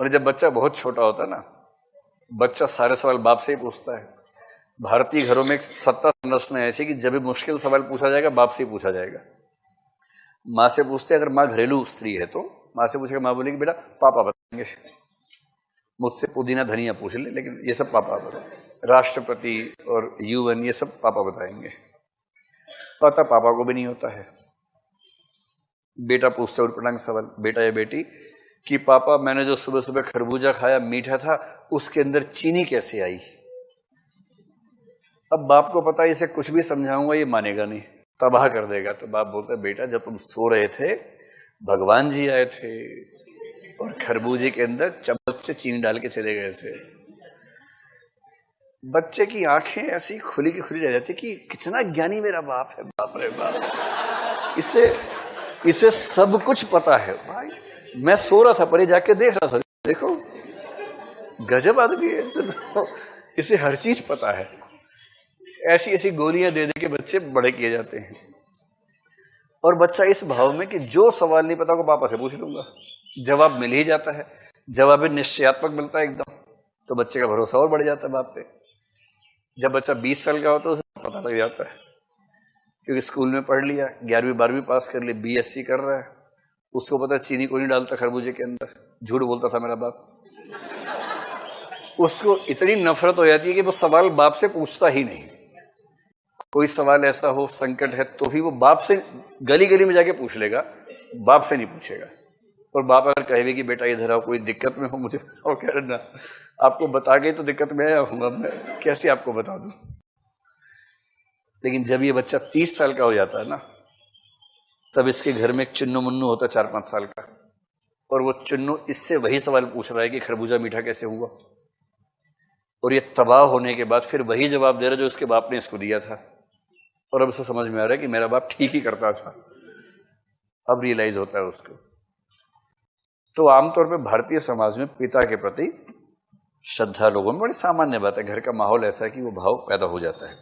और जब बच्चा बहुत छोटा होता है ना, बच्चा सारे सवाल बाप से ही पूछता है। भारतीय घरों में एक सत्ता संरचना ऐसी कि जब भी मुश्किल सवाल पूछा जाएगा बाप से ही पूछा जाएगा। माँ से पूछते, अगर माँ घरेलू स्त्री है तो माँ से पूछेगा, माँ बोलेगी बेटा पापा बताएंगे, मुझसे पुदीना धनिया पूछ ले, लेकिन ये सब पापा बताएंगे। राष्ट्रपति और UN ये सब पापा बताएंगे। पता पापा को भी नहीं होता है। बेटा पूछता है उटपटांग सवाल, बेटा या बेटी कि पापा मैंने जो सुबह सुबह खरबूजा खाया मीठा था, उसके अंदर चीनी कैसे आई? अब बाप को पता है इसे कुछ भी समझाऊंगा ये मानेगा नहीं, तबाह कर देगा। तो बाप बोलता है, बेटा जब तुम सो रहे थे भगवान जी आए थे और खरबूजे के अंदर चम्मच से चीनी डाल के चले गए थे। बच्चे की आंखें ऐसी खुली की खुली रह जाती कि कितना ज्ञानी मेरा बाप है, बाप रे बाप, इसे सब कुछ पता है। भाई मैं सो रहा था पर जाके देख रहा था, देखो गजब आदमी है, तो इसे हर चीज पता है। ऐसी ऐसी गोलियां दे दे के बच्चे बड़े किए जाते हैं। और बच्चा इस भाव में कि जो सवाल नहीं पता को पापा से पूछ लूंगा, जवाब मिल ही जाता है, जवाब निश्चयात्मक मिलता है एकदम, तो बच्चे का भरोसा और बढ़ जाता है बाप पे। जब बच्चा 20 साल का होता है उसे पता लग जाता है, क्योंकि स्कूल में पढ़ लिया, 11वीं 12वीं पास कर ली, BSc कर रहा है, उसको पता है चीनी को नहीं डालता खरबूजे के अंदर, झूठ बोलता था मेरा बाप। उसको इतनी नफरत हो जाती है कि वो सवाल बाप से पूछता ही नहीं। कोई सवाल ऐसा हो, संकट है, तो भी वो बाप से गली गली में जाके पूछ लेगा, बाप से नहीं पूछेगा। और बाप अगर कहे कि बेटा इधर आओ, कोई दिक्कत में हो मुझे बताओ, कह रहे ना आपको बता के तो दिक्कत में आया हूँ, मैं कैसे आपको बता दूं। लेकिन जब ये बच्चा 30 साल का हो जाता है ना, तब इसके घर में एक चुन्नू मुन्नू होता है 4-5 साल का, और वो चुन्नू इससे वही सवाल पूछ रहा है कि खरबूजा मीठा कैसे हुआ। और ये तबाह होने के बाद फिर वही जवाब दे रहा है जो उसके बाप ने इसको दिया था। और अब उसे समझ में आ रहा है कि मेरा बाप ठीक ही करता था। अब रियलाइज होता है उसको। तो आमतौर पे भारतीय समाज में पिता के प्रति श्रद्धा लोगों में बड़ी सामान्य बात है। घर का माहौल ऐसा है कि वो भाव पैदा हो जाता है।